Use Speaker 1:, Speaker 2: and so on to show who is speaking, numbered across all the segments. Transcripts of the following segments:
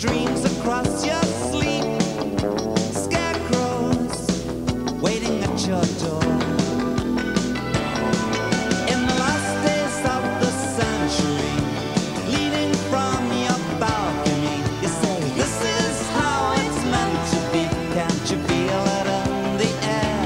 Speaker 1: dreams across your sleep. Scarecrows waiting at your door. In the last days of the century, leaning from your balcony, you say, this is how it's meant to be. Can't you feel it in the air?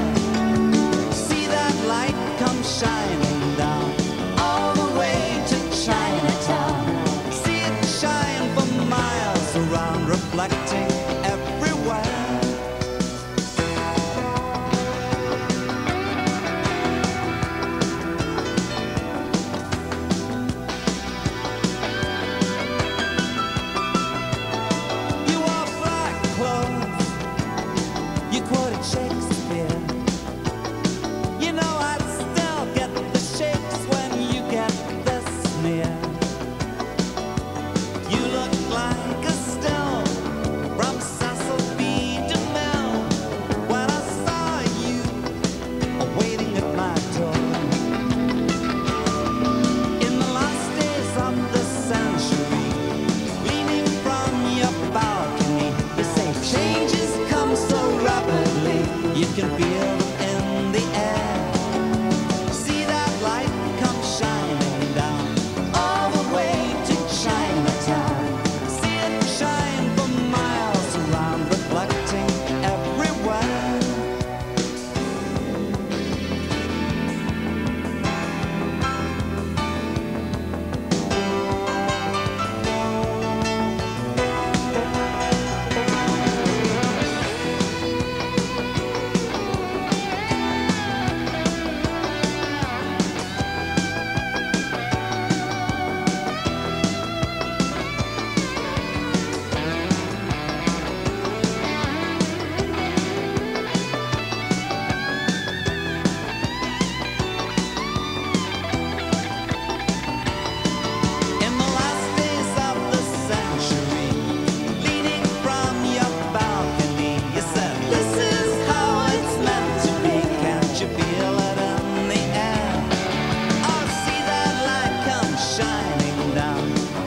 Speaker 1: See that light come shining down all the way to Chinatown. See it shine for miles around, reflecting everywhere. You wore black clothes, you quoted Shakespeare. You know I'd still get the shakes when you get this near. You look like a still from Cecil B. DeMille when I saw you waiting at my door. In the last days of the century, leaning from your balcony, you say changes come so rapidly, you can feel them in the air. See that light come shining down all the way to Chinatown. See it shine for miles around, reflecting everywhere. In the last days of the century, leaning from your balcony, you said, this is how it's meant to be. Can't you feel it in the air? Oh, see that light come shining down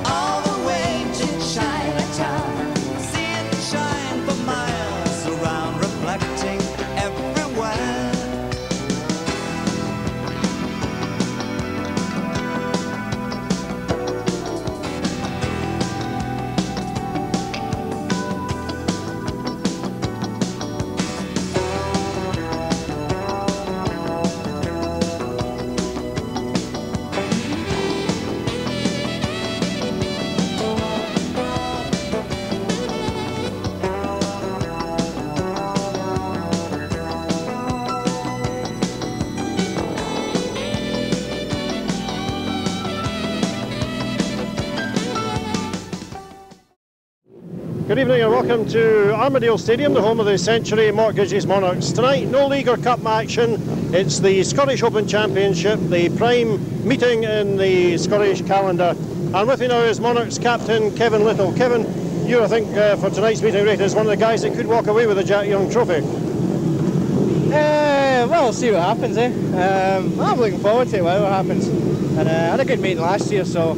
Speaker 1: all the way to Chinatown. See it shine for miles around, reflecting everywhere.
Speaker 2: Good evening and welcome to Armadale Stadium, the home of the Century Mortgages Monarchs. Tonight, no league or cup action. It's the Scottish Open Championship, the prime meeting in the Scottish calendar. And with me now is Monarchs captain Kevin Little. Kevin, you, I think, for tonight's meeting rate is one of the guys that could walk away with the Jack Young Trophy.
Speaker 3: Well, we'll see what happens, eh? I'm looking forward to it, whatever happens. And I had a good meeting last year, so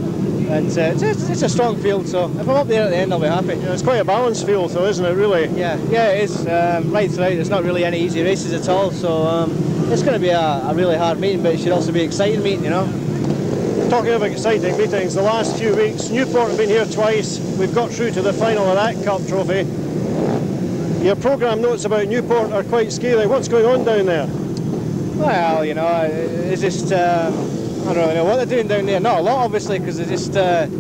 Speaker 3: it's a strong field, so if I'm up there at the end, I'll be happy.
Speaker 2: Yeah, it's quite a balanced field, though, isn't it, really?
Speaker 3: Yeah, it is. Right throughout, there's not really any easy races at all, so it's going to be a really hard meeting, but it should also be an exciting meeting, you know.
Speaker 2: Talking of exciting meetings, the last few weeks, Newport have been here twice. We've got through to the final of that Cup trophy. Your programme notes about Newport are quite scathing. What's going on down there?
Speaker 3: Well, you know, it's just, I don't really know what they're doing down there. Not a lot, obviously, because it's just,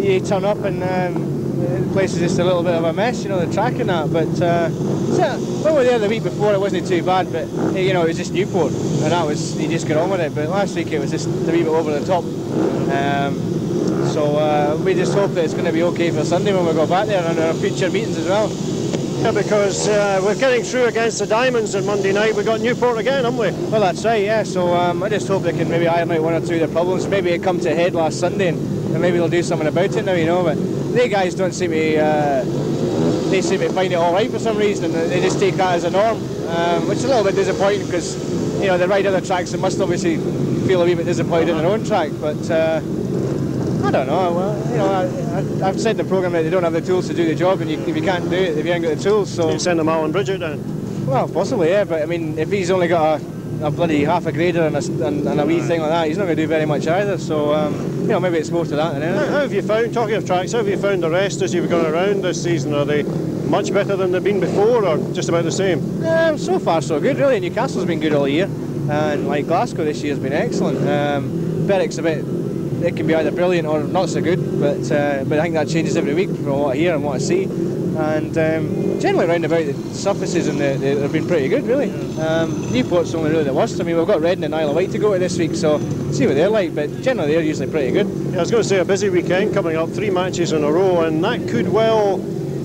Speaker 3: you turn up and the place is just a little bit of a mess, you know, the track and that. But when we were there the week before, it wasn't too bad, but, you know, it was just Newport, and that was, you just got on with it. But last week it was just a wee bit over the top. So we just hope that it's going to be okay for Sunday when we go back there and our future meetings as well.
Speaker 2: Yeah, because we're getting through against the Diamonds on Monday night. We've got Newport again, haven't we?
Speaker 3: Well, that's right, yeah. So I just hope they can maybe iron out one or two of the problems. Maybe it come to a head last Sunday and maybe they'll do something about it now, you know. But they guys don't seem to, they seem to find it all right for some reason, and they just take that as a norm, which is a little bit disappointing because, you know, they ride other tracks and must obviously feel a wee bit disappointed in their own track. But I don't know. Well, you know, I've said in the programme that they don't have the tools to do the job, and if you can't do it, if you haven't got the tools, so...
Speaker 2: You send them Alan Bridget down?
Speaker 3: Well, possibly, yeah, but I mean, if he's only got a bloody half a grader and a wee thing like that, he's not going to do very much either, so, you know, maybe it's more to that than anything.
Speaker 2: How have you found, talking of tracks, how have you found the rest as you've gone around this season? Are they much better than they've been before, or just about the same?
Speaker 3: So far so good, really. Newcastle's been good all year, and like Glasgow this year's been excellent. Berwick's a bit... It can be either brilliant or not so good, but I think that changes every week from what I hear and what I see. And generally round about the surfaces and they've been pretty good, really. Newport's only really the worst. I mean, we've got Reading and Isle of Wight to go to this week, so see what they're like, but generally they're usually pretty good.
Speaker 2: Yeah, I was going to say a busy weekend coming up, 3 matches in a row, and that could well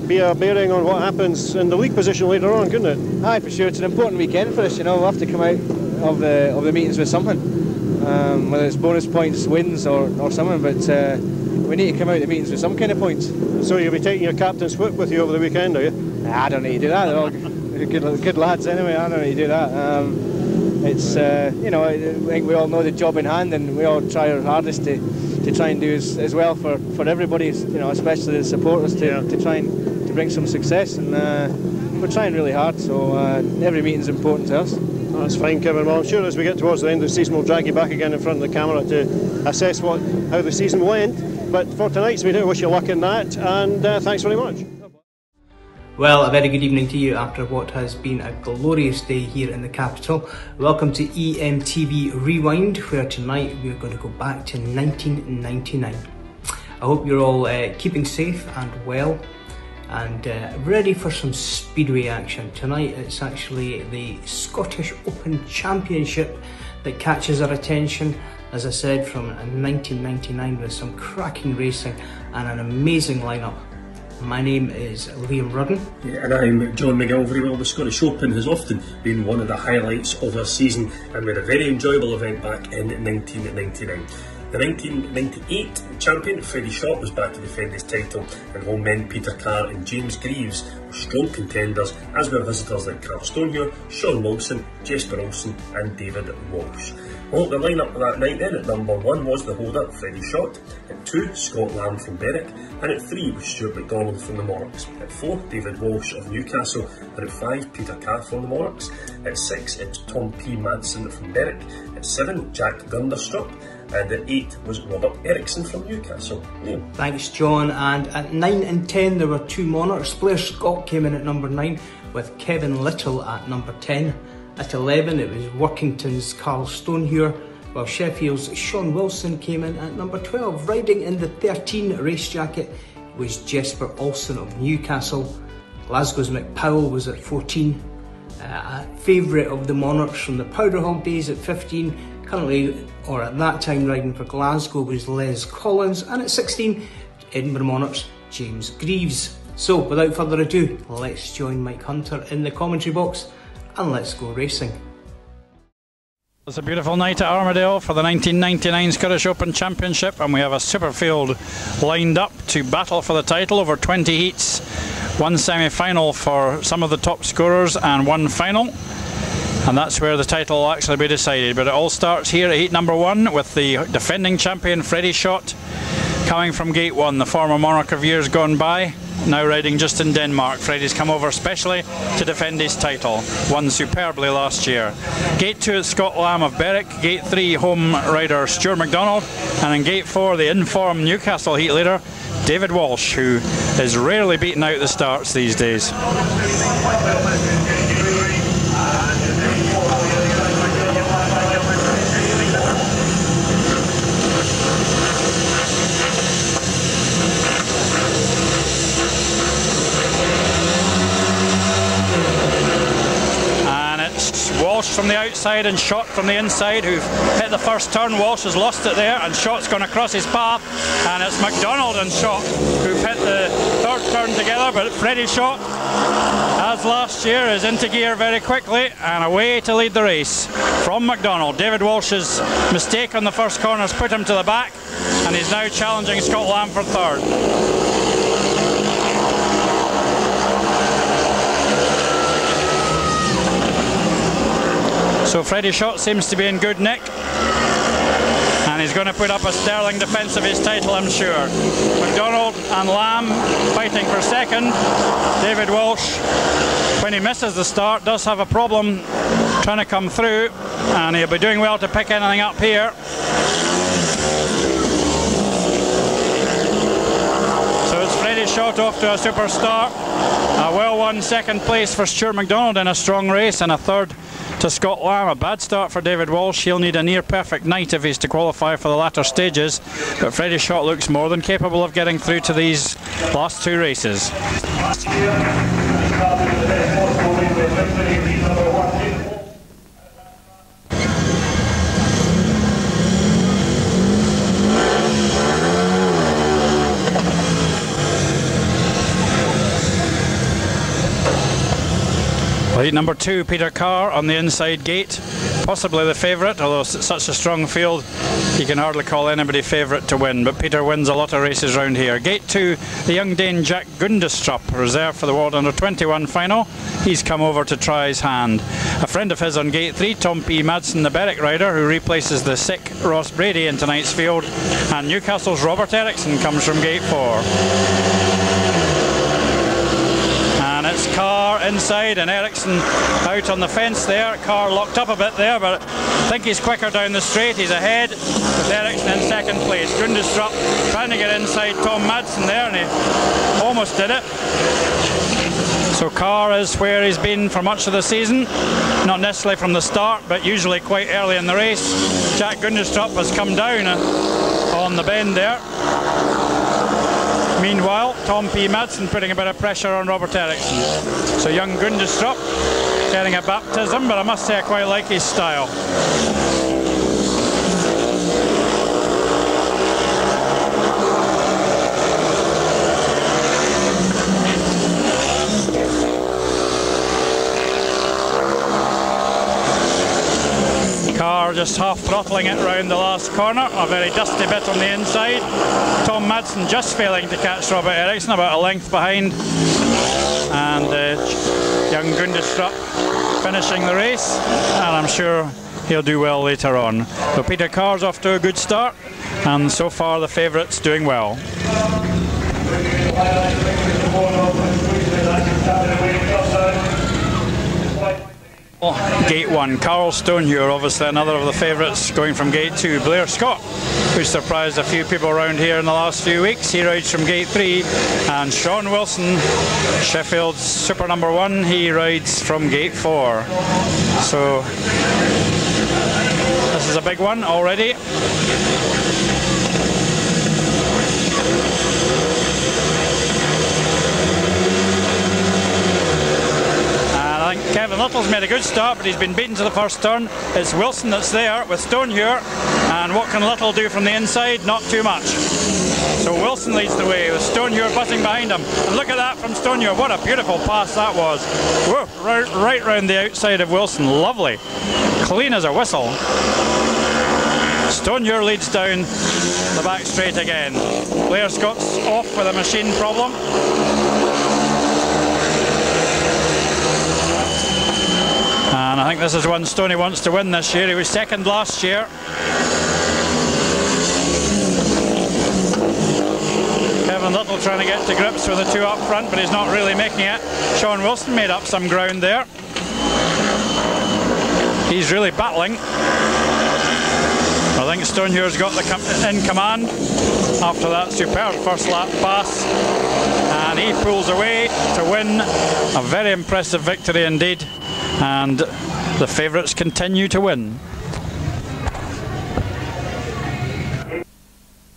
Speaker 2: be a bearing on what happens in the league position later on, couldn't it?
Speaker 3: Aye, for sure. It's an important weekend for us, you know. We'll have to come out of the meetings with something. Whether it's bonus points, wins or something, but we need to come out of the meetings with some kind of points.
Speaker 2: So you'll be taking your captain's whip with you over the weekend, are you?
Speaker 3: I don't need to do that. They're all good lads anyway. I don't need to do that. It's you know, I think we all know the job in hand, and we all try our hardest to try and do as well for everybody, you know, especially the supporters, to try and to bring some success, and we're trying really hard, so every meeting's important to us.
Speaker 2: That's fine, Kevin. Well, I'm sure as we get towards the end of the season we'll drag you back again in front of the camera to assess how the season went. But for tonight's meeting, I wish you luck in that, and thanks very much.
Speaker 4: Well, a very good evening to you after what has been a glorious day here in the capital. Welcome to EMTV Rewind, where tonight we're going to go back to 1999. I hope you're all keeping safe and well, and ready for some Speedway action. Tonight it's actually the Scottish Open Championship that catches our attention, as I said, from 1999, with some cracking racing and an amazing lineup. My name is Liam Rudden.
Speaker 5: Yeah, and I'm John McGilvery. Well, the Scottish Open has often been one of the highlights of our season, and we had a very enjoyable event back in 1999. The 1998 champion, Frede Schott, was back to defend his title, and home men Peter Carr and James Grieves were strong contenders, as were visitors like Carl Stonehewer, Sean Wilson, Jesper Olsen and David Walsh. Well, the lineup that night then, at number 1 was the holder, Frede Schott. At 2, Scott Lamb from Berwick. And at 3 was Stuart MacDonald from the Monarchs. At 4, David Walsh of Newcastle. And at 5, Peter Carr from the Monarchs. At 6, it's Tom P. Madsen from Berwick. At 7, Jack Gunderstrup. And at 8 was Robert Eriksson from Newcastle. Liam.
Speaker 4: Thanks, John. And at 9 and 10 there were 2 Monarchs. Blair Scott came in at number 9 with Kevin Little at number 10. At 11 it was Workington's Carl Stonehewer, while Sheffield's Sean Wilson came in at number 12. Riding in the 13 race jacket was Jesper Olsen of Newcastle. Glasgow's McPowell was at 14. A favourite of the Monarchs from the Powderhog days at 15. Currently, or at that time, riding for Glasgow was Les Collins. And at 16, Edinburgh Monarchs, James Grieves. So, without further ado, let's join Mike Hunter in the commentary box and let's go racing.
Speaker 6: It's a beautiful night at Armadale for the 1999 Scottish Open Championship, and we have a super field lined up to battle for the title over 20 heats, 1 semi-final for some of the top scorers and 1 final, and that's where the title will actually be decided. But it all starts here at heat number 1 with the defending champion Frede Schott coming from gate 1, the former monarch of years gone by, now riding just in Denmark. Frede's come over specially to defend his title, won superbly last year. Gate 2 is Scott Lamb of Berwick, gate 3 home rider Stuart MacDonald, and in gate 4 the in-form Newcastle heat leader David Walsh, who is rarely beaten out the starts these days. Walsh from the outside and Schott from the inside, who've hit the first turn. Walsh has lost it there and Schott's gone across his path, and it's MacDonald and Schott who've hit the third turn together. But Frede Schott, as last year, is into gear very quickly and away to lead the race from MacDonald. David Walsh's mistake on the first corner has put him to the back, and he's now challenging Scott Lamb for third. So Frede Schott seems to be in good nick, and he's going to put up a sterling defence of his title, I'm sure. McDonald and Lamb fighting for second. David Walsh, when he misses the start, does have a problem trying to come through, and he'll be doing well to pick anything up here. So it's Frede Schott off to a super start. A well-won second place for Stuart MacDonald in a strong race, and a third to Scott Lamb. A bad start for David Walsh. He'll need a near-perfect night if he's to qualify for the latter stages, but Frede Schott looks more than capable of getting through to these last two races. Lead number 2, Peter Carr on the inside gate, possibly the favourite, although it's such a strong field you can hardly call anybody favourite to win, but Peter wins a lot of races round here. Gate 2, the young Dane Jack Gundestrup, reserved for the World Under 21 final. He's come over to try his hand. A friend of his on gate 3, Tom P. Madsen, the Berwick rider, who replaces the sick Ross Brady in tonight's field, and Newcastle's Robert Eriksson comes from gate 4. And it's Carr inside and Eriksson out on the fence there. Carr locked up a bit there, but I think he's quicker down the straight. He's ahead with Eriksson in second place. Gundestrup trying to get inside Tom Madsen there, and he almost did it. So Carr is where he's been for much of the season, not necessarily from the start, but usually quite early in the race. Jack Gundestrup has come down on the bend there. Meanwhile, Tom P. Madsen putting a bit of pressure on Robert Eriksson. So young Gundestrup getting a baptism, but I must say I quite like his style. Carr just half throttling it round the last corner, a very dusty bit on the inside. Tom Madsen just failing to catch Robert Eriksson, about a length behind, and young Gundestrup finishing the race, and I'm sure he'll do well later on. So Peter Carr's off to a good start, and so far the favourites doing well. Gate 1, Carl Stonehewer, obviously another of the favourites, going from gate 2. Blair Scott, who surprised a few people around here in the last few weeks, he rides from gate 3. And Sean Wilson, Sheffield's super number 1, he rides from gate 4. So this is a big one already. Kevin Little's made a good start, but he's been beaten to the first turn. It's Wilson that's there with Stonehewer, and what can Little do from the inside? Not too much. So Wilson leads the way with Stonehewer buzzing behind him. And look at that from Stonehewer. What a beautiful pass that was. Whoa, right round the outside of Wilson. Lovely. Clean as a whistle. Stonehewer leads down the back straight again. Blair Scott's off with a machine problem. And I think this is one Stoney wants to win this year. He was second last year. Kevin Little trying to get to grips with the two up front, but he's not really making it. Sean Wilson made up some ground there. He's really battling. I think Stonehewer's got the in command after that superb first lap pass. And he pulls away to win. A very impressive victory indeed. And the favourites continue to win.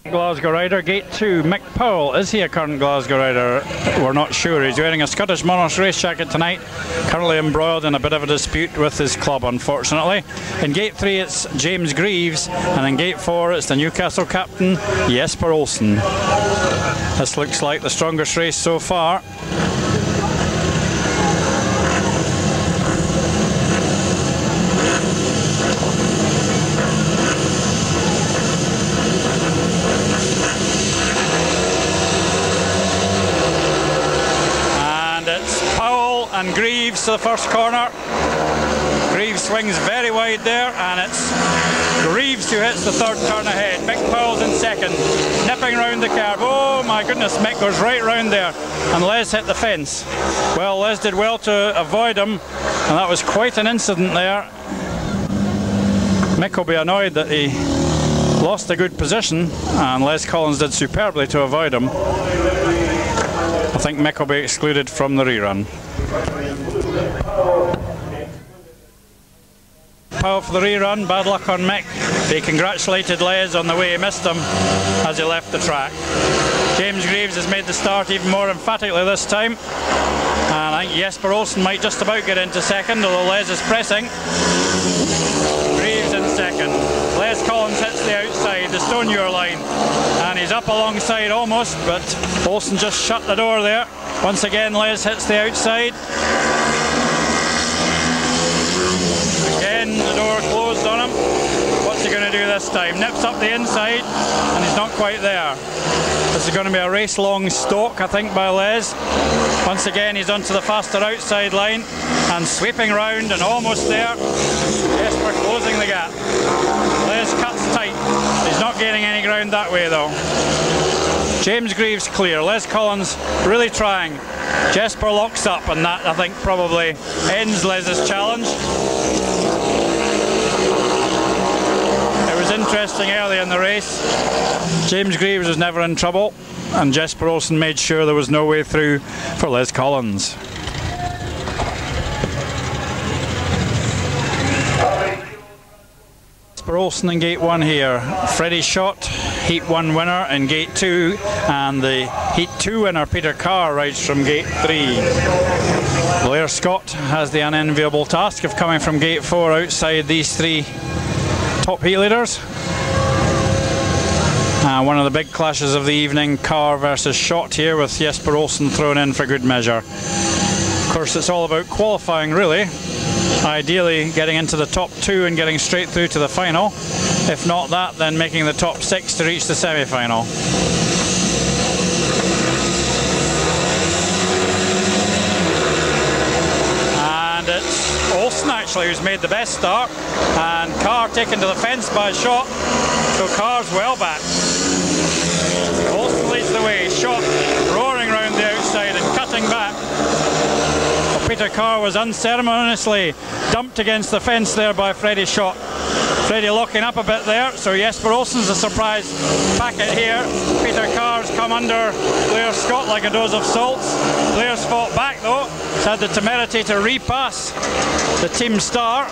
Speaker 6: Glasgow rider, gate 2, Mick Powell. Is he a current Glasgow rider? We're not sure. He's wearing a Scottish Monarchs race jacket tonight, currently embroiled in a bit of a dispute with his club, unfortunately. In gate 3 it's James Grieves, and in gate 4 it's the Newcastle captain, Jesper Olsen. This looks like the strongest race so far. And Grieves to the first corner. Grieves Grieves swings very wide there, and it's Grieves who hits the third turn ahead. Mick Powell's in second, nipping round the curve. Oh my goodness, Mick goes right round there, and Les hit the fence. Well, Les did well to avoid him, and that was quite an incident there. Mick will be annoyed that he lost a good position, and Les Collins did superbly to avoid him. I think Mick will be excluded from the rerun. Powell for the rerun, bad luck on Mick. He congratulated Les on the way he missed him as he left the track. James Grieves has made the start even more emphatically this time, and I think Jesper Olsen might just about get into second, although Les is pressing. Grieves in second. Les Collins hits the outside, the Stonehewer line, and he's up alongside almost, but Olsen just shut the door there. Once again, Les hits the outside. Again, the door closed on him. What's he going to do this time? Nips up the inside, and he's not quite there. This is going to be a race-long stalk, I think, by Les. Once again, he's onto the faster outside line and sweeping round and almost there. Jesper closing the gap. Les cuts tight. He's not gaining any ground that way, though. James Grieves clear. Les Collins really trying. Jesper locks up, and that, I think, probably ends Les's challenge. It was interesting early in the race. James Grieves was never in trouble, and Jesper Olsen made sure there was no way through for Les Collins. Jesper Olsen in gate 1 here. Frede Schott, heat 1 winner in gate 2, and the heat 2 winner Peter Carr rides from gate 3. Blair Scott has the unenviable task of coming from gate 4 outside these three top heat leaders. One of the big clashes of the evening, Carr versus Schott here, with Jesper Olsen thrown in for good measure. Of course, it's all about qualifying, really. Ideally getting into the top 2 and getting straight through to the final. If not that, then making the top 6 to reach the semi-final. And it's Olsen actually who's made the best start, and Carr taken to the fence by Schott, so Carr's well back. Olsen leads the way, Schott roaring round the outside and cutting back. Well, Peter Carr was unceremoniously dumped against the fence there by Frede Schott. Frede locking up a bit there, so Jesper Olsen's a surprise packet here. Peter Carr's come under Blair Scott like a dose of salts. Blair's fought back though. He's had the temerity to repass the team star.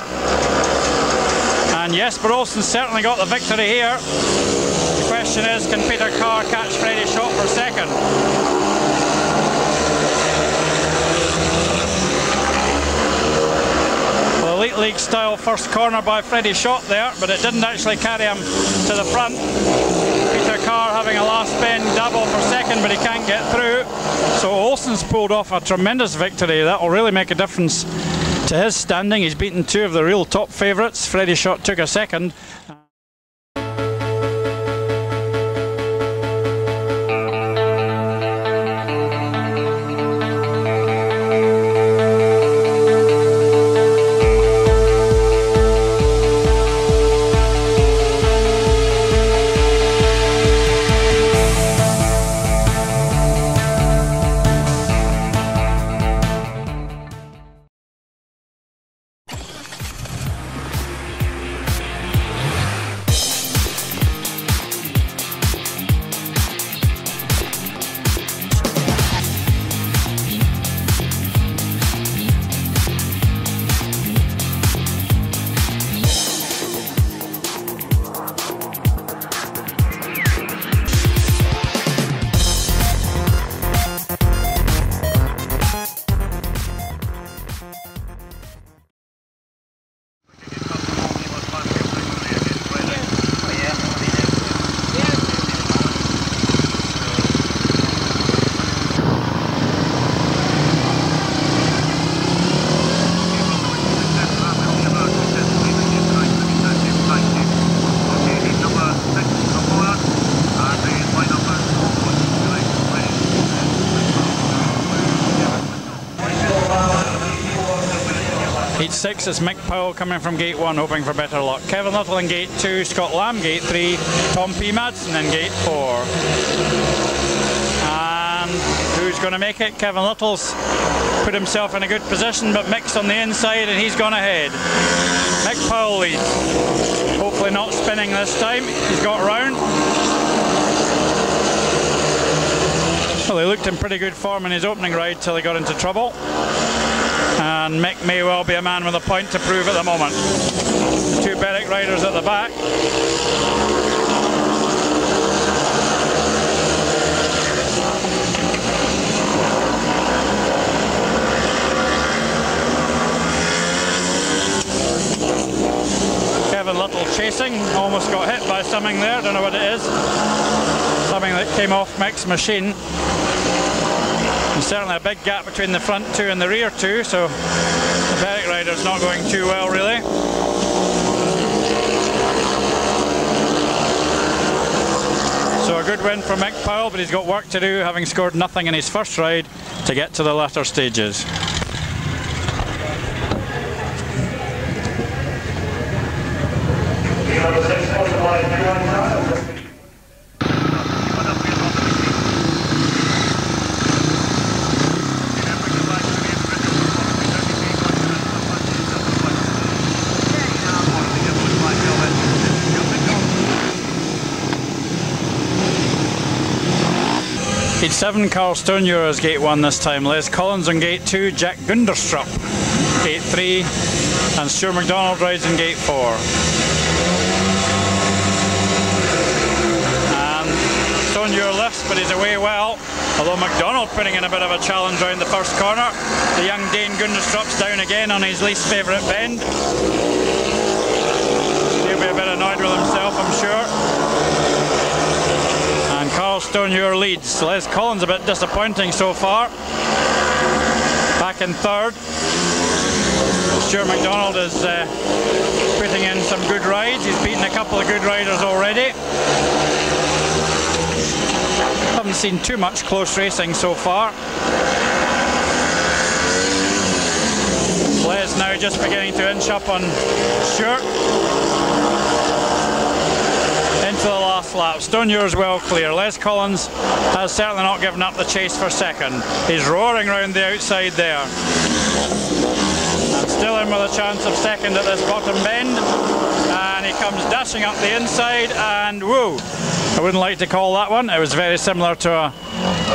Speaker 6: And Jesper Olsen certainly got the victory here. The question is, can Peter Carr catch Frede Schott for second? Well, Elite League style first corner by Frede Schott there, but it didn't actually carry him to the front. Peter Carr having a last bend double for second, but he can't get through. So Olsen's pulled off a tremendous victory. That will really make a difference to his standing. He's beaten 2 of the real top favourites. Frede Schott took a second. Heat 6 is Mick Powell coming from gate 1, hoping for better luck. Kevin Little in gate 2, Scott Lamb gate 3, Tom P. Madsen in gate 4. And who's going to make it? Kevin Little's put himself in a good position, but Mick's on the inside and he's gone ahead. Mick Powell leads. Hopefully not spinning this time. He's got round. Well, he looked in pretty good form in his opening ride till he got into trouble. And Mick may well be a man with a point to prove at the moment. The two Berwick riders at the back. Kevin Little chasing, almost got hit by something there, don't know what it is. Something that came off Mick's machine. There's certainly a big gap between the front two and the rear two, so the Berwick rider's not going too well really. So a good win for Mick Powell, but he's got work to do, having scored nothing in his first ride to get to the latter stages. Gate 7, Carl Stonehewer is gate 1 this time. Les Collins on gate 2, Jack Gunderstrup gate 3, and Stuart MacDonald rides in gate 4. And Stonehewer lifts, but he's away well. Although MacDonald putting in a bit of a challenge round the first corner. The young Dane Gunderstrup's down again on his least favourite bend. He'll be a bit annoyed with himself, I'm sure. And Carl Stonehewer leads. Les Collins a bit disappointing so far. Back in third. Stuart MacDonald is putting in some good rides. He's beaten a couple of good riders already. Haven't seen too much close racing so far. Les now just beginning to inch up on Stuart. Into the last lap. Stonehewer's well clear. Les Collins has certainly not given up the chase for second. He's roaring round the outside there. And still in with a chance of second at this bottom bend. And he comes dashing up the inside and whoa! I wouldn't like to call that one. It was very similar to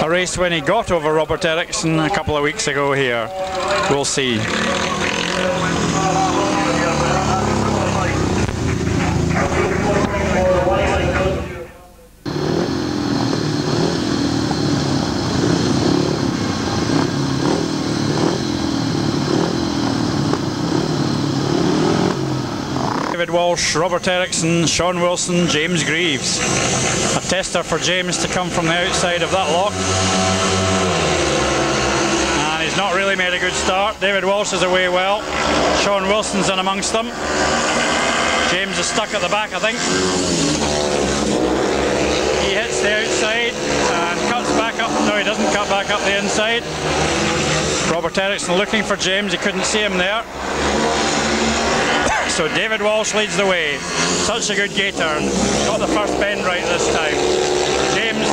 Speaker 6: a race when he got over Robert Eriksson a couple of weeks ago here. We'll see. David Walsh, Robert Eriksson, Sean Wilson, James Grieves. A tester for James to come from the outside of that lock. And he's not really made a good start. David Walsh is away well. Sean Wilson's in amongst them. James is stuck at the back, I think. He hits the outside and cuts back up. No, he doesn't cut back up the inside. Robert Eriksson looking for James. He couldn't see him there. So David Walsh leads the way. Such a good gate turn. Got the first bend right this time. James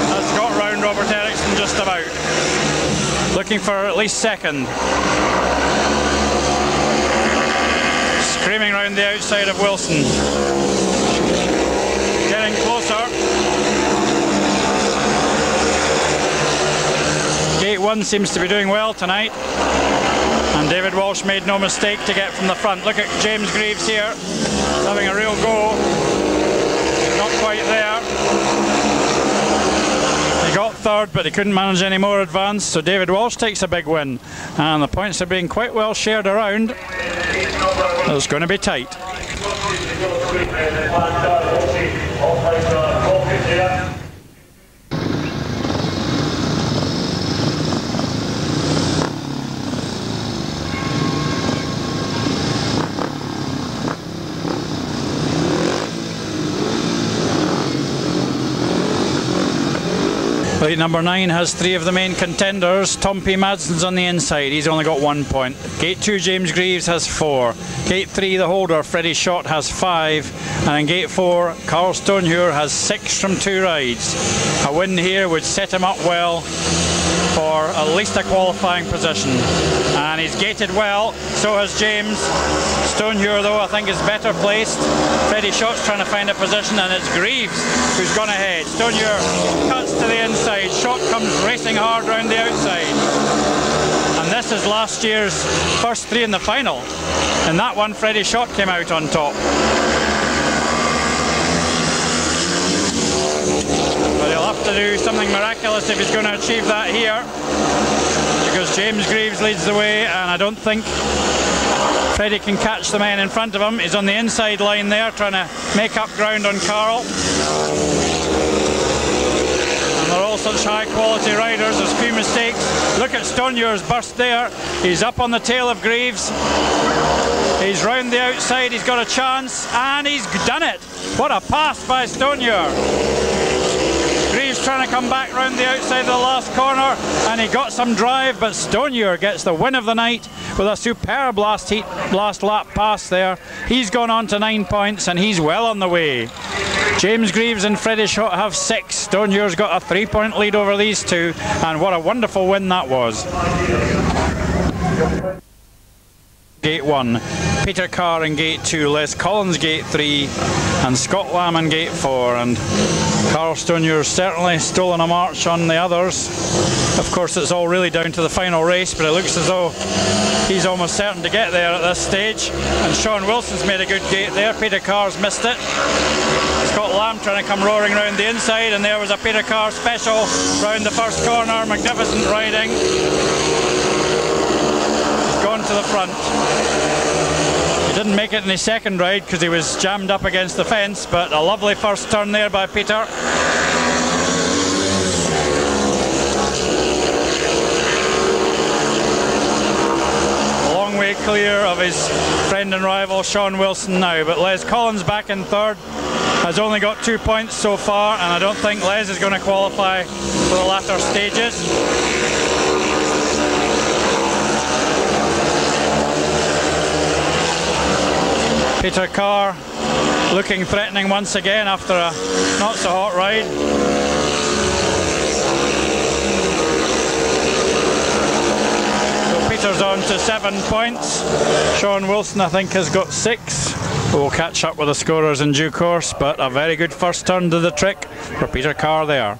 Speaker 6: has got round Robert Eriksson just about. Looking for at least second. Screaming round the outside of Wilson. Getting closer. Gate 1 seems to be doing well tonight. And David Walsh made no mistake to get from the front. Look at James Grieves here, having a real go. Not quite there. He got third, but he couldn't manage any more advance, so David Walsh takes a big win. And the points are being quite well shared around. It's going to be tight. Plate number 9 has 3 of the main contenders. Tom P. Madsen's on the inside, he's only got 1 point. Gate 2, James Grieves has 4. Gate 3, the holder, Frede Schott, has 5. And in Gate 4, Carl Stonehewer has 6 from 2 rides. A win here would set him up well for at least a qualifying position. And he's gated well, so has James. Stonehewer, though, I think is better placed. Frede Schott's trying to find a position, and it's Grieves who's gone ahead. Stonehewer cuts to the inside. Schott comes racing hard round the outside. And this is last year's first 3 in the final. In that one, Frede Schott came out on top. But he'll have to do something miraculous if he's going to achieve that here, because James Grieves leads the way, and I don't think Frede can catch the man in front of him. He's on the inside line there, trying to make up ground on Carl. And they're all such high quality riders, there's few mistakes. Look at Stonehewer's burst there. He's up on the tail of Grieves. He's round the outside, he's got a chance, and he's done it. What a pass by Stonehewer. Grieves trying to come back round the outside of the last corner, and he got some drive, but Stonehewer gets the win of the night with a superb last lap pass there. He's gone on to 9 points, and he's well on the way. James Grieves and Frede Schott have 6. Stonehewer's got a 3-point lead over these two, and what a wonderful win that was. Gate 1, Peter Carr in Gate 2, Les Collins Gate 3, and Scott Lamb in Gate 4, and Carl Stonehewer's certainly stolen a march on the others. Of course, it's all really down to the final race, but it looks as though he's almost certain to get there at this stage. And Sean Wilson's made a good gate there. Peter Carr's missed it. Scott Lamb trying to come roaring round the inside, and there was a Peter Carr special round the first corner. Magnificent riding. Gone to the front. He didn't make it in the second ride because he was jammed up against the fence, but a lovely first turn there by Peter. A long way clear of his friend and rival Sean Wilson now, but Les Collins back in third has only got 2 points so far, and I don't think Les is going to qualify for the latter stages. Peter Carr looking threatening once again after a not so hot ride. So Peter's on to 7 points. Sean Wilson, I think, has got 6. We'll catch up with the scorers in due course, but a very good first turn to the trick for Peter Carr there.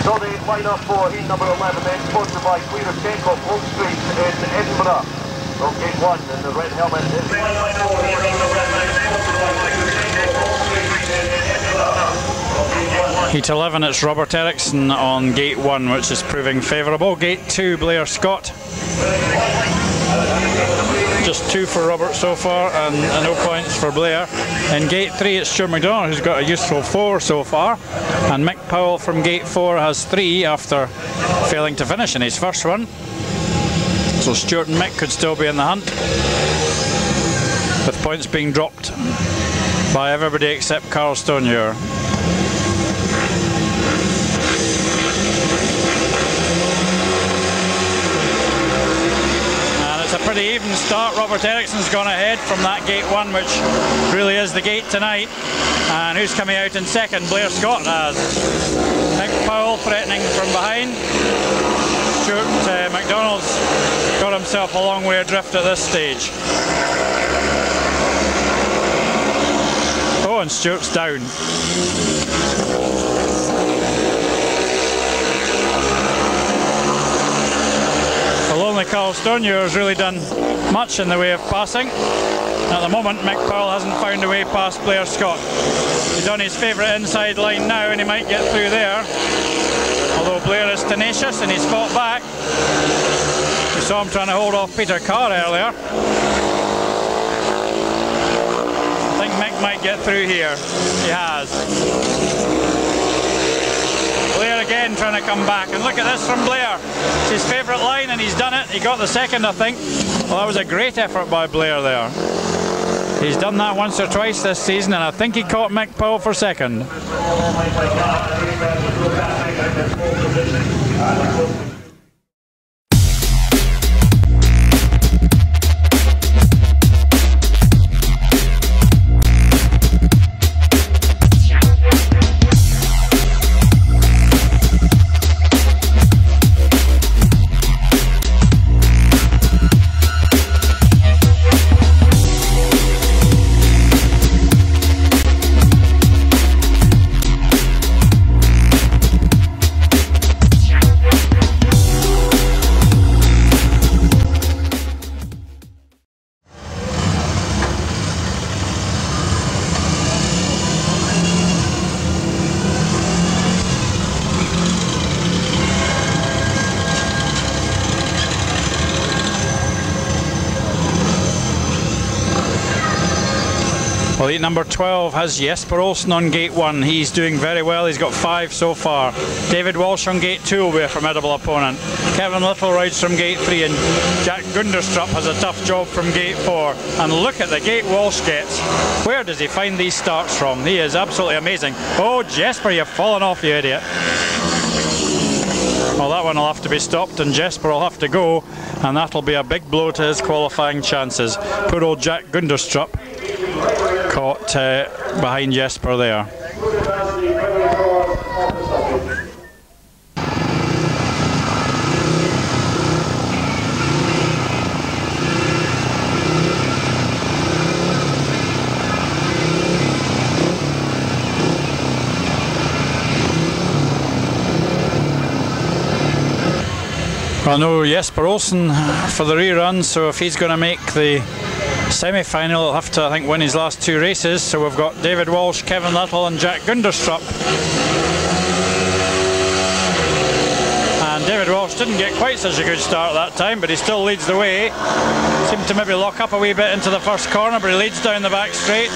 Speaker 7: So the line-up for heat number 11 then, sponsored by Frede Schott, Walsh Street in Edinburgh. So gate 1 and the red helmet is...
Speaker 6: Heat 11, it's Robert Eriksson on Gate 1, which is proving favourable. Gate 2, Blair Scott. Just 2 for Robert so far, and no points for Blair. In Gate 3, it's Stuart McDonald, who's got a useful 4 so far, and Mick Powell from Gate 4 has 3 after failing to finish in his first one. So Stuart and Mick could still be in the hunt, with points being dropped by everybody except Carl Stonehewer. Pretty even start. Robert Eriksson's gone ahead from that Gate 1, which really is the gate tonight. And who's coming out in second? Blair Scott has. Mick Powell threatening from behind. Stuart McDonald's got himself a long way adrift at this stage. Oh, and Stuart's down. Well, only Carl Stonehewer has really done much in the way of passing. At the moment, Mick Powell hasn't found a way past Blair Scott. He's on his favourite inside line now, and he might get through there. Although Blair is tenacious and he's fought back. saw him trying to hold off Peter Carr earlier. I think Mick might get through here. He has. Blair again trying to come back, and look at this from Blair. It's his favourite line, and he's done it. He got the second, I think. Well, that was a great effort by Blair there. He's done that once or twice this season, and I think he caught Mick Powell for second. Well, heat number 12 has Jesper Olsen on gate 1. He's doing very well. He's got 5 so far. David Walsh on gate 2 will be a formidable opponent. Kevin Little rides from gate 3, and Jack Gunderstrup has a tough job from gate 4. And look at the gate Walsh gets. Where does he find these starts from? He is absolutely amazing. Oh, Jesper, you've fallen off, you idiot. Well, that one will have to be stopped, and Jesper will have to go, and that'll be a big blow to his qualifying chances. Poor old Jack Gunderstrup caught behind Jesper there. Well, no Jesper Olsen for the rerun, so if he's going to make the semi-final, he'll have to, I think, win his last 2 races. So we've got David Walsh, Kevin Little and Jack Gunderstrup. And David Walsh didn't get quite such a good start that time, but he still leads the way. Seemed to maybe lock up a wee bit into the first corner, but he leads down the back straight.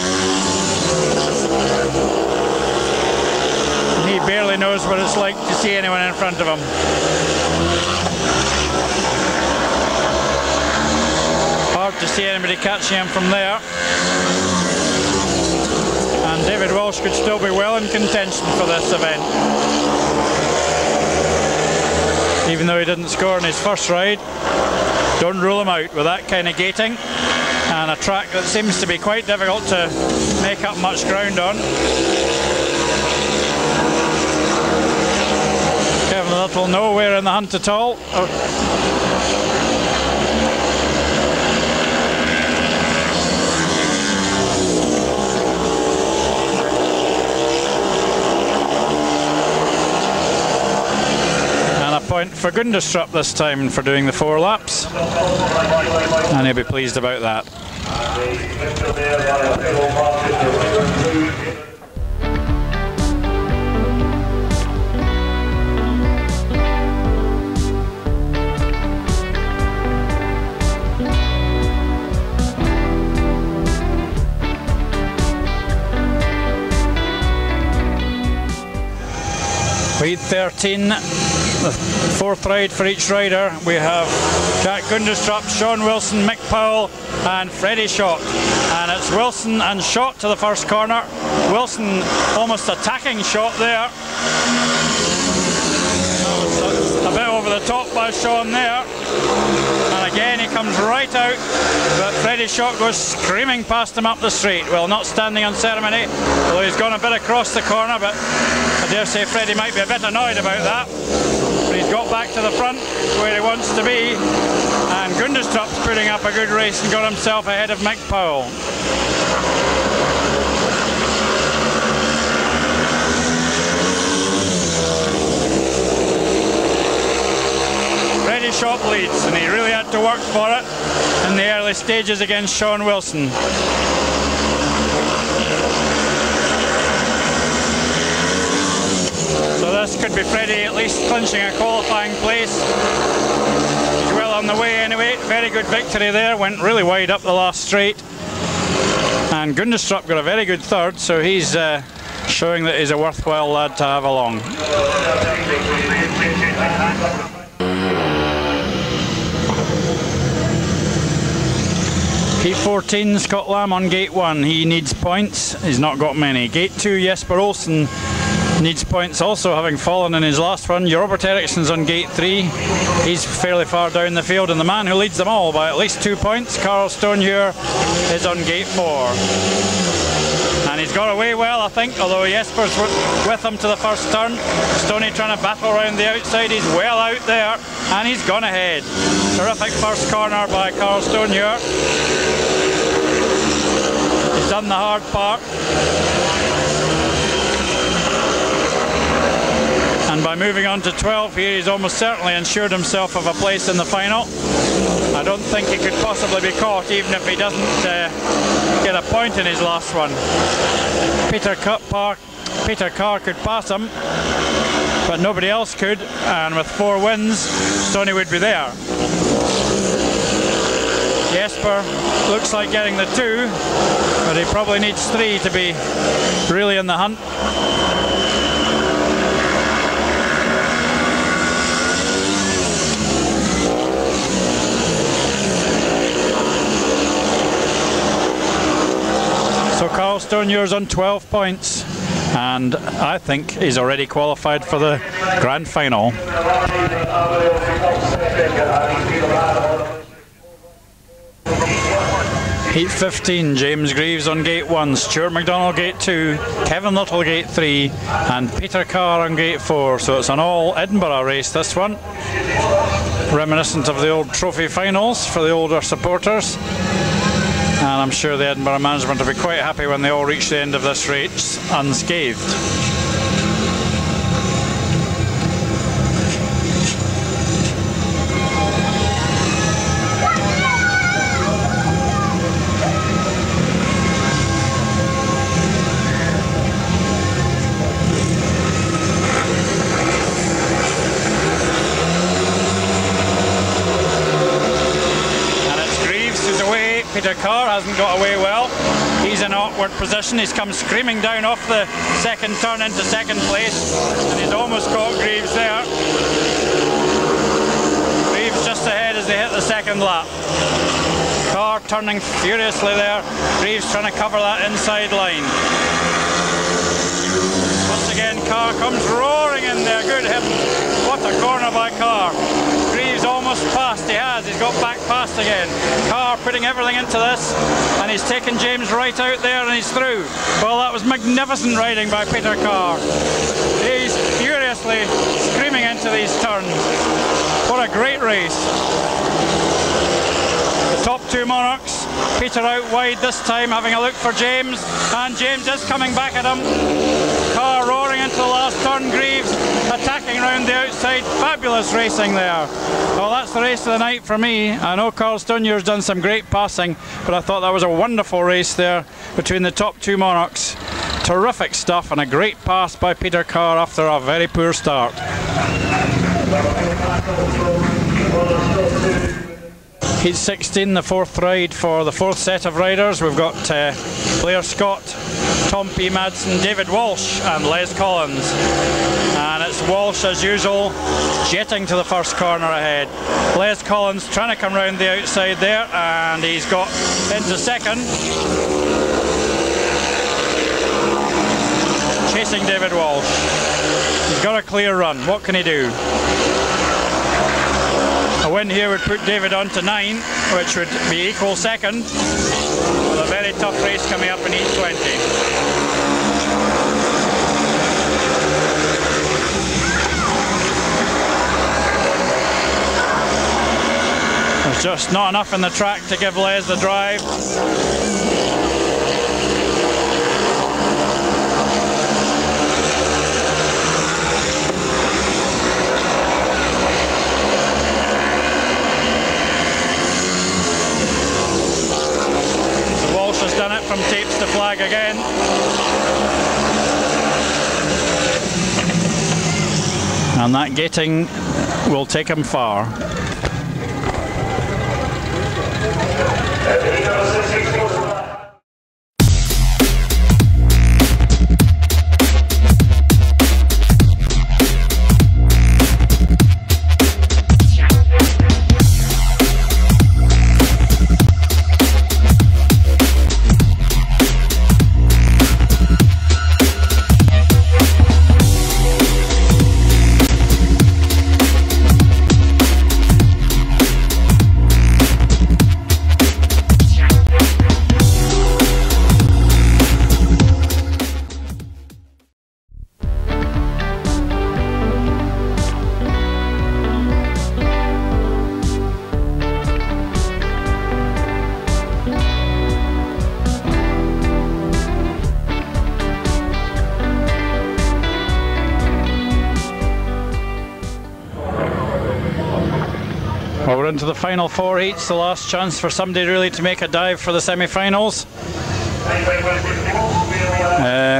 Speaker 6: And he barely knows what it's like to see anyone in front of him. Hard to see anybody catching him from there. And David Walsh could still be well in contention for this event. Even though he didn't score in his first ride, don't rule him out with that kind of gating and a track that seems to be quite difficult to make up much ground on. Kevin Little nowhere in the hunt at all. Point for Gunderstrup this time for doing the 4 laps, and he'll be pleased about that. Lead 13. The 4th ride for each rider. We have Jack Gunderstrup, Sean Wilson, Mick Powell and Frede Schott. And it's Wilson and Schott to the first corner. Wilson almost attacking Schott there. A bit over the top by Sean there. And again he comes right out, but Frede Schott goes screaming past him up the straight. Well, not standing on ceremony, although he's gone a bit across the corner, but I dare say Freddie might be a bit annoyed about that. But he's got back to the front where he wants to be, and Gunderstrup's putting up a good race and got himself ahead of Mick Powell. Frede Schott leads, and he really had to work for it in the early stages against Sean Wilson. So this could be Freddie at least clinching a qualifying place. He's well on on the way anyway. Very good victory there, went really wide up the last straight. And Gundestrup got a very good third, so he's showing that he's a worthwhile lad to have along. Heat 14, Scott Lamb on gate 1. He needs points. He's not got many. Gate 2, Jesper Olsen needs points also, having fallen in his last run. Robert Eriksson's on gate 3. He's fairly far down the field, and the man who leads them all by at least 2 points, Carl Stonehewer, is on gate 4. And he's got away well, I think, although Jesper's with him to the first turn. Stoney trying to battle around the outside. He's well out there, and he's gone ahead. Terrific first corner by Carl Stonehewer. He's done the hard part. And by moving on to 12 here, he's almost certainly ensured himself of a place in the final. I don't think he could possibly be caught, even if he doesn't get a point in his last one. Peter Carr could pass him, but nobody else could, and with 4 wins, Stoney would be there. Jesper looks like getting the 2, but he probably needs 3 to be really in the hunt. So Carl Stonehewer's on 12 points, and I think he's already qualified for the grand final. Heat 15, James Grieves on gate 1, Stuart McDonald gate 2, Kevin Little gate 3, and Peter Carr on gate 4. So it's an all Edinburgh race, this one. Reminiscent of the old trophy finals for the older supporters. And I'm sure the Edinburgh management will be quite happy when they all reach the end of this race unscathed. Peter Carr hasn't got away well. He's in awkward position. He's come screaming down off the second turn into second place, and he's almost got Grieves there. Grieves just ahead as they hit the second lap. Carr turning furiously there. Grieves trying to cover that inside line. Once again, Carr comes roaring in there. Good hit. What a corner by Carr. Grieves almost past. He has. He's got back past again. Carr putting everything into this, and he's taken James right out there, and he's through. Well, that was magnificent riding by Peter Carr. He's furiously screaming into these turns. What a great race. The top 2 Monarchs. Peter out wide this time, having a look for James, and James is coming back at him. Carr roaring into the last turn. Grieves attacking round the outside. Fabulous racing there. Well, that's the race of the night for me. I know Carl Stonehewer's done some great passing, but I thought that was a wonderful race there between the top 2 Monarchs. Terrific stuff, and a great pass by Peter Carr after a very poor start. Heat 16, the 4th ride for the 4th set of riders. We've got Frede Schott, Tom P. Madsen, David Walsh and Les Collins. And it's Walsh as usual, jetting to the first corner ahead. Les Collins trying to come round the outside there, and he's got into second. Chasing David Walsh. He's got a clear run. What can he do? A win here would put David on to 9, which would be equal second, with a very tough race coming up in Heat 20. There's just not enough in the track to give Les the drive. Done it from tapes to flag again. And that gating will take him far. Well, we're into the final four heats, the last chance for somebody really to make a dive for the semi-finals.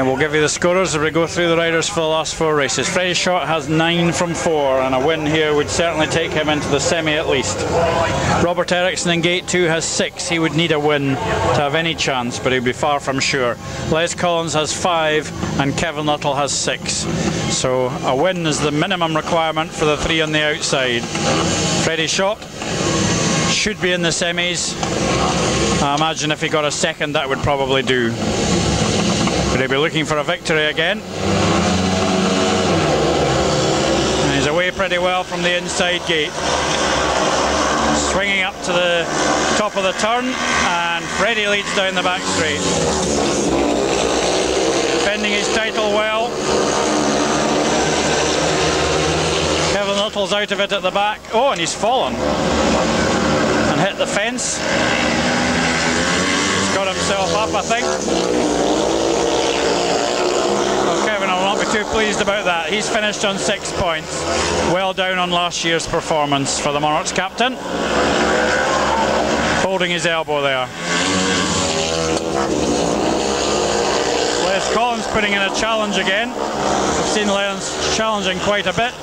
Speaker 6: We'll give you the scorers as we go through the riders for the last four races. Frede Schott has 9 from 4, and a win here would certainly take him into the semi at least. Robert Eriksson in gate 2 has 6. He would need a win to have any chance, but he'd be far from sure. Les Collins has 5, and Kevin Little has 6. So a win is the minimum requirement for the 3 on the outside. Frede Schott should be in the semis. I imagine if he got a second, that would probably do. But he'll be looking for a victory again. And he's away pretty well from the inside gate. Swinging up to the top of the turn, and Frede leads down the back straight. Defending his title well. Kevin Little's out of it at the back. Oh, and he's fallen and hit the fence. He's got himself up, I think. Well, Kevin will not be too pleased about that. He's finished on 6 points. Well down on last year's performance for the Monarchs captain. Holding his elbow there. Les Collins putting in a challenge again. I've seen Les challenging quite a bit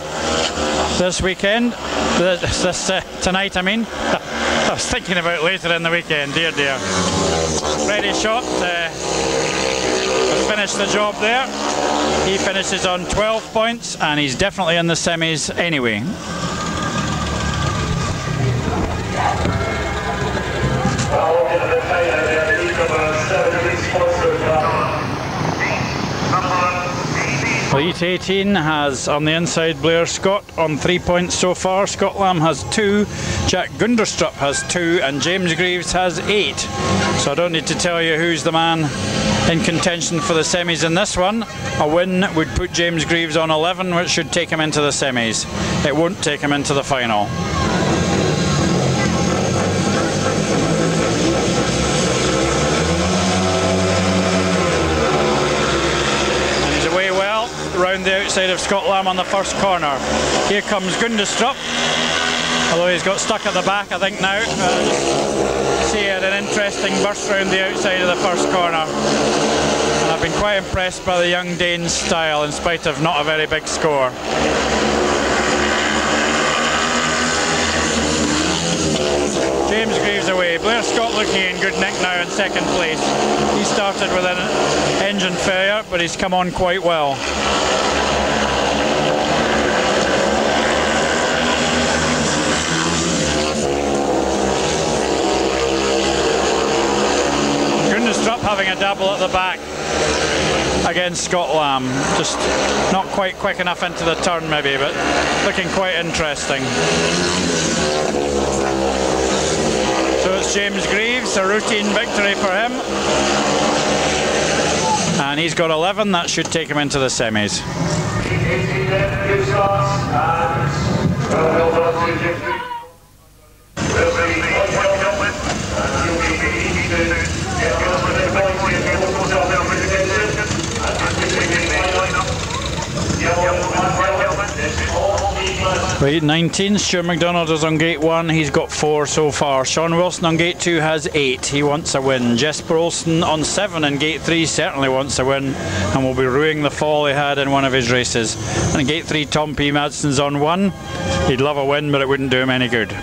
Speaker 6: this weekend. Tonight, I mean. I was thinking about later in the weekend, dear. Frede Schott has finished the job there. He finishes on 12 points, and he's definitely in the semis anyway. Elite 18 has on the inside Blair Scott on 3 points so far. Scott Lamb has 2, Jack Gunderstrup has 2, and James Grieves has 8. So I don't need to tell you who's the man in contention for the semis in this one. A win would put James Grieves on 11, which should take him into the semis. It won't take him into the final. Round the outside of Scott Lamb on the first corner. Here comes Gunderstrup, although he's got stuck at the back I think now. See, he had an interesting burst round the outside of the first corner, and I've been quite impressed by the young Dane's style in spite of not a very big score. James Grieves away. Blair Scott looking in good nick now in second place. He started with an engine failure, but he's come on quite well. Gunderstrup having a double at the back against Scott Lamb. Just not quite quick enough into the turn maybe, but looking quite interesting. So it's James Grieves, a routine victory for him. And he's got 11, that should take him into the semis. Right, 19, Stuart McDonald is on gate 1, he's got 4 so far. Sean Wilson on gate 2 has 8, he wants a win. Jesper Olsen on 7 in gate 3 certainly wants a win, and will be ruining the fall he had in one of his races. And in gate 3, Tom P. Madson's on 1, he'd love a win, but it wouldn't do him any good.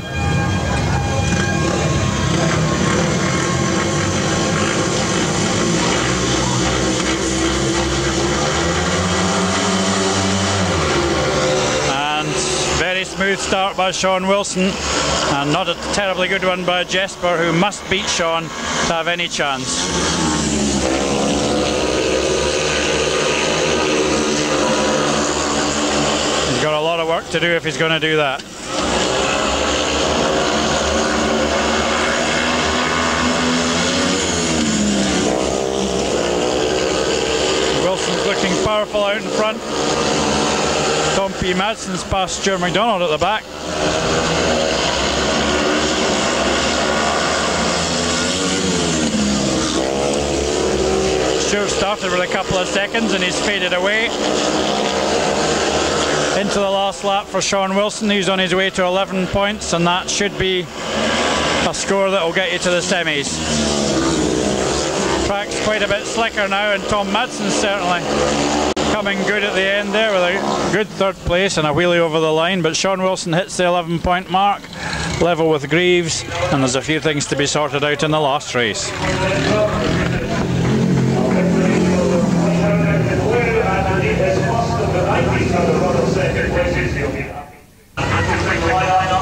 Speaker 6: smooth start by Sean Wilson, and not a terribly good one by Jesper, who must beat Sean to have any chance. He's got a lot of work to do if he's going to do that. Wilson's looking powerful out in front. Tom P. Madsen's past Stuart MacDonald at the back. Stuart started with a couple of seconds and he's faded away. Into the last lap for Sean Wilson. He's on his way to 11 points, and that should be a score that will get you to the semis. Track's quite a bit slicker now, and Tom Madsen's certainly coming good at the end there with a good third place and a wheelie over the line, but Sean Wilson hits the 11-point mark, level with Grieves, and there's a few things to be sorted out in the last race.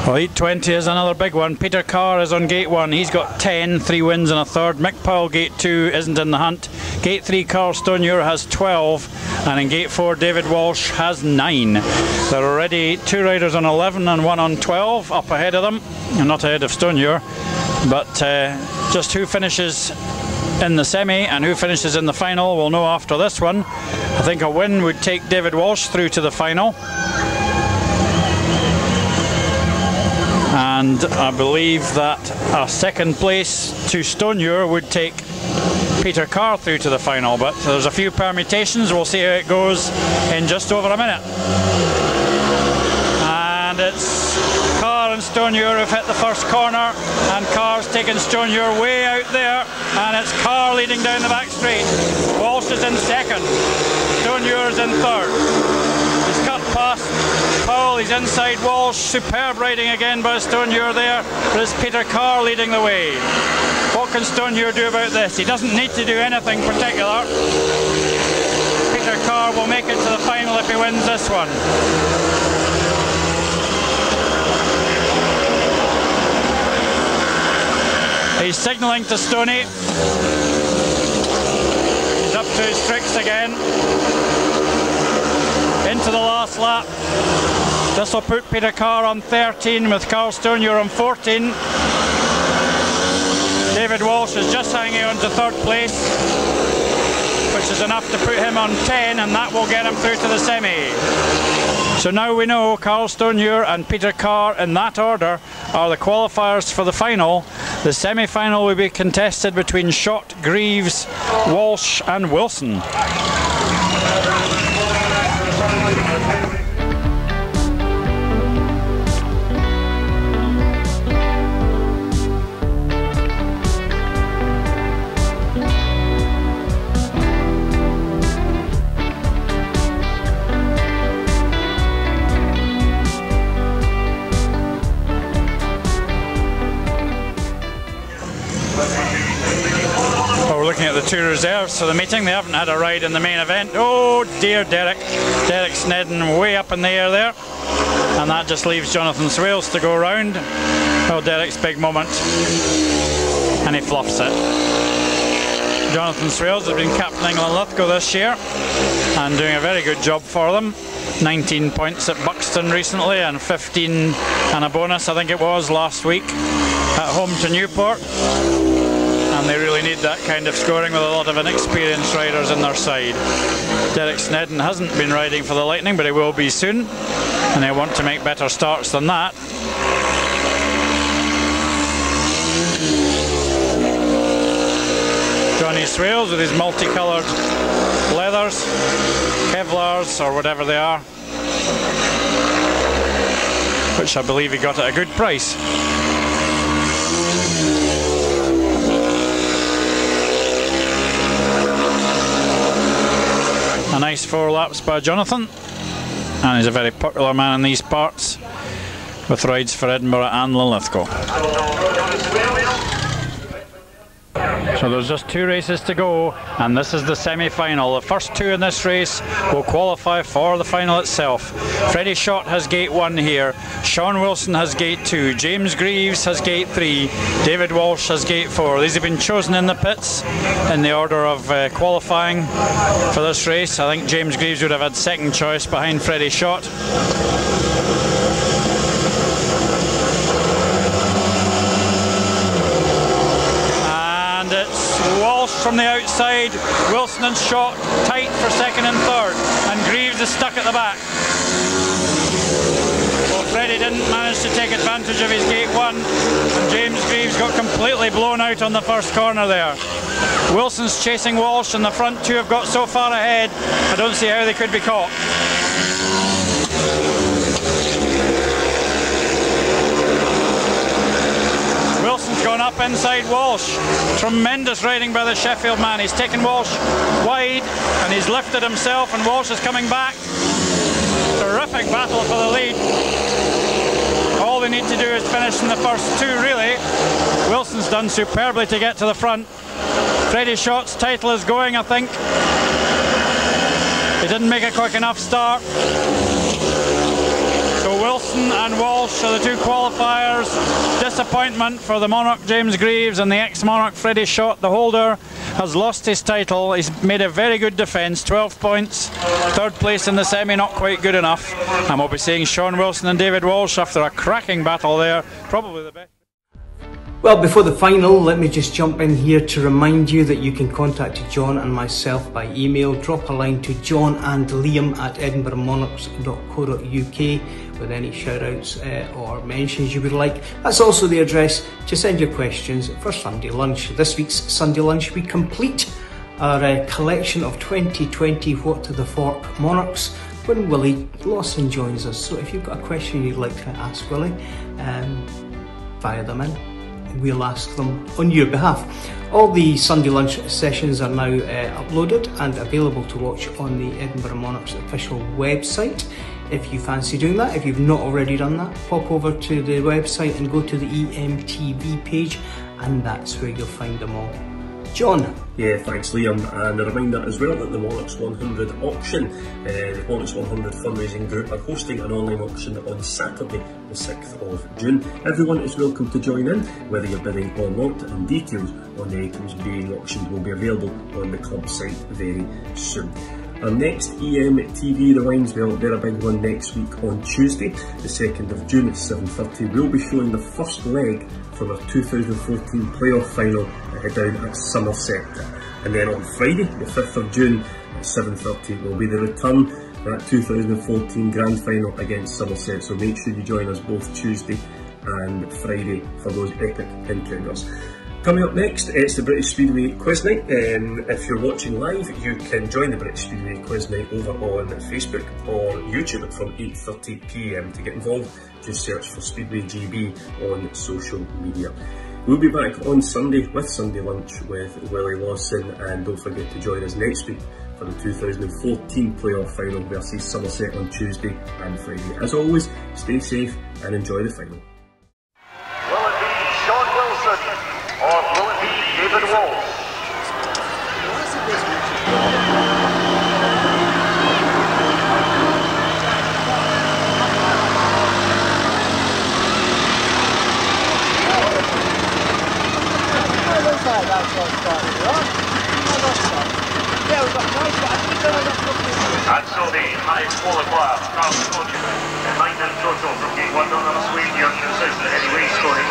Speaker 6: Well, Heat 20 is another big one. Peter Carr is on gate 1. He's got 10, 3 wins and a third. Mick Powell, gate 2, isn't in the hunt. Gate 3, Carl Stonehewer has 12. And in gate 4, David Walsh has 9. There are already 2 riders on 11 and 1 on 12 up ahead of them. And not ahead of Stonehewer. But just who finishes in the semi and who finishes in the final we'll know after this one. I think a win would take David Walsh through to the final. And I believe that a second place to Stonehewer would take Peter Carr through to the final, but there's a few permutations. We'll see how it goes in just over a minute. And it's Carr and Stonehewer who've hit the first corner, and Carr's taken Stonehewer way out there, and it's Carr leading down the back straight. Walsh is in second, Stonehewer's in third. He's cut past Powell, he's inside Walsh. Superb riding again by Stonehewer there, but it's Peter Carr leading the way. What can Stonehewer do about this? He doesn't need to do anything particular. Peter Carr will make it to the final if he wins this one. He's signalling to Stoney. He's up to his tricks again. Into the last lap. This will put Peter Carr on 13 with Carl Stonehewer on 14. David Walsh is just hanging on to third place, which is enough to put him on 10, and that will get him through to the semi. So now we know Carl Stonehewer and Peter Carr in that order are the qualifiers for the final. The semi-final will be contested between Schott, Grieves, Walsh and Wilson. Looking at the 2 reserves for the meeting. They haven't had a ride in the main event. Oh dear, Derek Snedden way up in the air there, and that just leaves Jonathan Swales to go round. Oh, Derek's big moment, and he fluffs it. Jonathan Swales has been captaining Linlithgow this year and doing a very good job for them. 19 points at Buxton recently and 15 and a bonus I think it was last week at home to Newport. And they really need that kind of scoring with a lot of inexperienced riders in their side. Derek Snedden hasn't been riding for the Lightning, but he will be soon, and they want to make better starts than that. Johnny Swales with his multicoloured leathers, Kevlars or whatever they are, which I believe he got at a good price. A nice 4 laps by Jonathan, and he's a very popular man in these parts with rides for Edinburgh and Linlithgow. So there's just 2 races to go, and this is the semi-final. The first 2 in this race will qualify for the final itself. Frede Schott has gate 1 here, Sean Wilson has gate 2, James Grieves has gate 3, David Walsh has gate 4. These have been chosen in the pits in the order of qualifying for this race. I think James Grieves would have had second choice behind Frede Schott. Walsh from the outside, Wilson and Schott tight for second and third, and Grieves is stuck at the back. Well, Frede didn't manage to take advantage of his gate 1, and James Grieves got completely blown out on the first corner there. Wilson's chasing Walsh, and the front 2 have got so far ahead, I don't see how they could be caught. Wilson's gone up inside Walsh. Tremendous riding by the Sheffield man. He's taken Walsh wide and he's lifted himself, and Walsh is coming back. Terrific battle for the lead. All they need to do is finish in the first 2 really. Wilson's done superbly to get to the front. Frede Schott's title is going, I think. He didn't make a quick enough start. So Wilson and Walsh are the 2 qualifiers. Disappointment for the Monarch James Grieves, and the ex-Monarch Frede Schott, the holder, has lost his title. He's made a very good defence, 12 points, 3rd place in the semi, not quite good enough. And we'll be seeing Sean Wilson and David Walsh after a cracking battle there, probably the best.
Speaker 4: Well, before the final, let me just jump in here to remind you that you can contact John and myself by email. Drop a line to John and Liam at edinburghmonarchs.co.uk with any shout-outs or mentions you would like. That's also the address to send your questions for Sunday Lunch. This week's Sunday Lunch, we complete our collection of 2020 What to the Fork Monarchs when Willie Lawson joins us. So if you've got a question you'd like to ask Willie, fire them in. We'll ask them on your behalf. All the Sunday Lunch sessions are now uploaded and available to watch on the Edinburgh Monarchs official website. If you fancy doing that, if you've not already done that, pop over to the website and go to the EMTV page, and that's where you'll find them all. John?
Speaker 5: Yeah, thanks Liam, and a reminder as well that the Monarchs 100 auction, the Monarchs 100 fundraising group are hosting an online auction on Saturday the 6th of June. Everyone is welcome to join in, whether you're bidding or not, and details on the items being auctioned will be available on the club site very soon. Our next EMTV Rewinds, well, they're a big one next week on Tuesday, the 2nd of June at 7:30. We'll be showing the first leg from our 2014 playoff final down at Somerset. And then on Friday, the 5th of June at 7:30 will be the return for that 2014 grand final against Somerset. So make sure you join us both Tuesday and Friday for those epic contenders. Coming up next, it's the British Speedway Quiz Night. If you're watching live, you can join the British Speedway Quiz Night over on Facebook or YouTube from 8:30 PM. To get involved, just search for Speedway GB on social media. We'll be back on Sunday with Sunday Lunch with Willie Lawson, and don't forget to join us next week for the 2014 playoff final versus Somerset on Tuesday and Friday. As always, stay safe and enjoy the final.
Speaker 7: Will it be Sean Wilson or will it be David Walsh? And so the high qualifier, Carl Stonehewer, 9 in total from gate 1, none of us waiting here for decision anyway, scoring.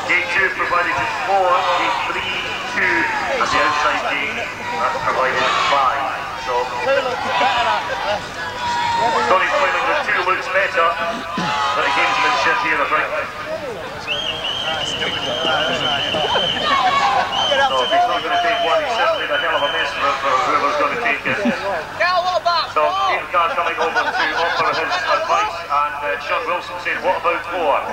Speaker 7: Gate 2 provided with 4, gate 3, 2, and the outside gate provided 5. So Tony's claiming that 2 looks better, but the gamesmanship here, I think. So if he's not going to take 1, he's certainly a hell of a mess for whoever's going to take it. So Ian Carr coming over to offer his advice, and Sean Wilson said, what about 4?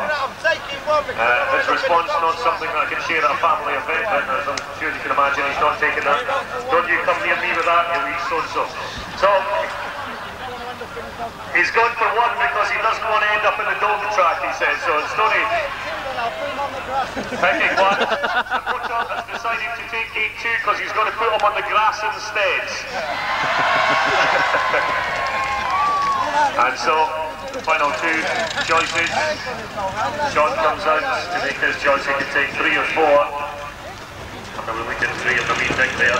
Speaker 7: His response, not something that I can share at a family event, but as I'm sure you can imagine, he's not taking that. Don't you come near me with that, you wee so-and-so. So he's gone for 1 because he doesn't want to end up in the dog track, he says. So Stoney Picking one. The butcher has decided to take gate 2 because he's going to put him on the grass instead. And so, the final 2 choices. Sean comes out to make his choice. He can take 3 or 4. And we'll look at 3 of the lead deck there.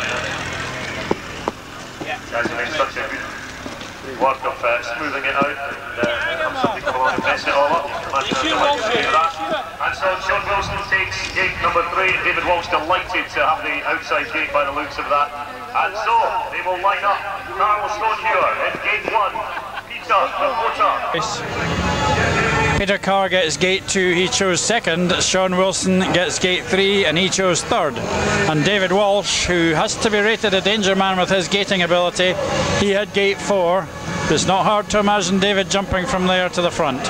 Speaker 7: Guys have made such a good work of smoothing it out and have somebody come along and mess it all up. You can imagine how delighted that. And so Sean Wilson takes gate number 3. David Walsh delighted to have the outside gate by the looks of that. And so they will line up. Carl Stonehewer in gate 1. Peter, the motor.
Speaker 6: Peter Carr gets gate 2, he chose 2nd. Sean Wilson gets gate 3 and he chose 3rd. And David Walsh, who has to be rated a danger man with his gating ability, he had gate 4. It's not hard to imagine David jumping from there to the front.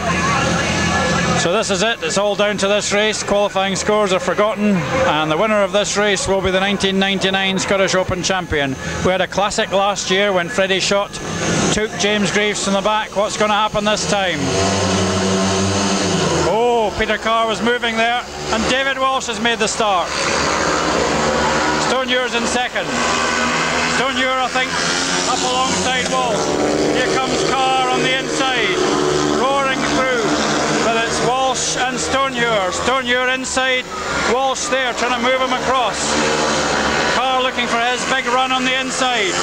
Speaker 6: So this is it, it's all down to this race. Qualifying scores are forgotten, and the winner of this race will be the 1999 Scottish Open champion. We had a classic last year when Frede Schott took James Grieves from the back. What's going to happen this time? Oh, Peter Carr was moving there, and David Walsh has made the start. Stonehewer's in 2nd. Stonehewer, I think, up alongside Walsh. Here comes Carr on the inside, roaring through. But it's Walsh and Stonehewer. Stonehewer inside, Walsh there trying to move him across. Carr looking for his big run on the inside.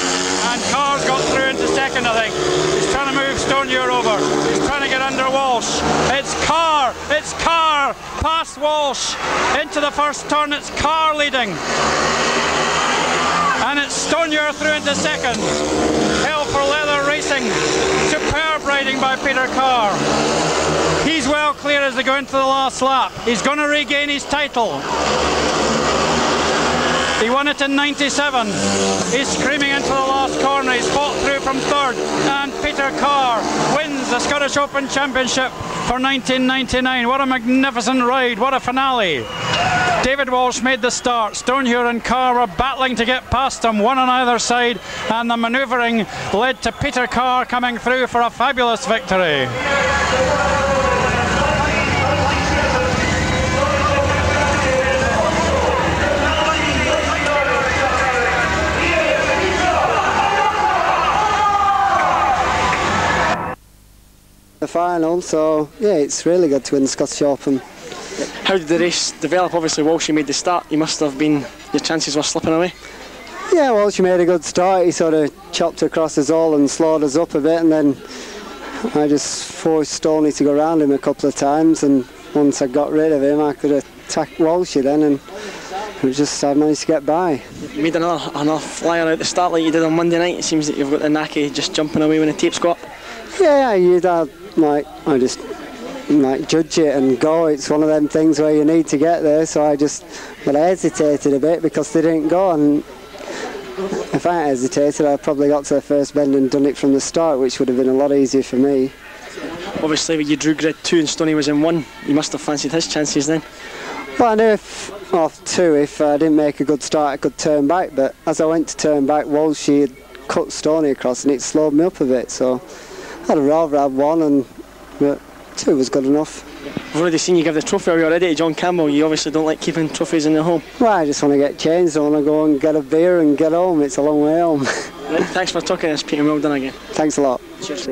Speaker 6: And Carr's got through into 2nd, I think. He's trying to move Stonehewer over. He's trying to get under Walsh. It's Carr! It's Carr! Past Walsh into the first turn. It's Carr leading. And it's Stonehewer through into 2nd. Hell for leather racing. Superb riding by Peter Carr. He's well clear as they go into the last lap. He's going to regain his title. He won it in 97. He's screaming into the last corner. He's fought through from 3rd. And Peter Carr wins the Scottish Open Championship for 1999. What a magnificent ride. What a finale. David Walsh made the start. Stonehewer and Carr were battling to get past him, one on either side, and the manoeuvring led to Peter Carr coming through for a fabulous victory.
Speaker 8: The final, so yeah, it's really good to win the Scottish Open.
Speaker 9: How did the race develop? Obviously Walsh made the start, you must have been, your chances were slipping away.
Speaker 8: Yeah, Walsh made a good start. He sort of chopped across us all and slowed us up a bit, and then I just forced Stoney to go around him a couple of times, and once I got rid of him I could attack Walshy then, and it was just I managed to get by.
Speaker 9: You made another flyer out the start like you did on Monday night. It seems that you've got the knack of just jumping away when the tape's got up.
Speaker 8: Yeah, I just judge it and go. It's one of them things where you need to get there, so I hesitated a bit because they didn't go, and if I hadn't hesitated I'd probably got to the first bend and done it from the start, which would have been a lot easier for me.
Speaker 9: Obviously when you drew grid 2 and Stoney was in 1, you must have fancied his chances then.
Speaker 8: Well, I knew off 2 if I didn't make a good start I could turn back, but as I went to turn back, Walsh had cut Stoney across and it slowed me up a bit, so I'd rather have 1, but 2 was good enough.
Speaker 9: I've already seen you give the trophy away already to John Campbell. You obviously don't like keeping trophies in your home.
Speaker 8: Well, I just want to get changed. I want to go and get a beer and get home. It's a long way home.
Speaker 9: Right, thanks for talking to us, Peter. Well done again.
Speaker 8: Thanks a lot.
Speaker 9: Cheers.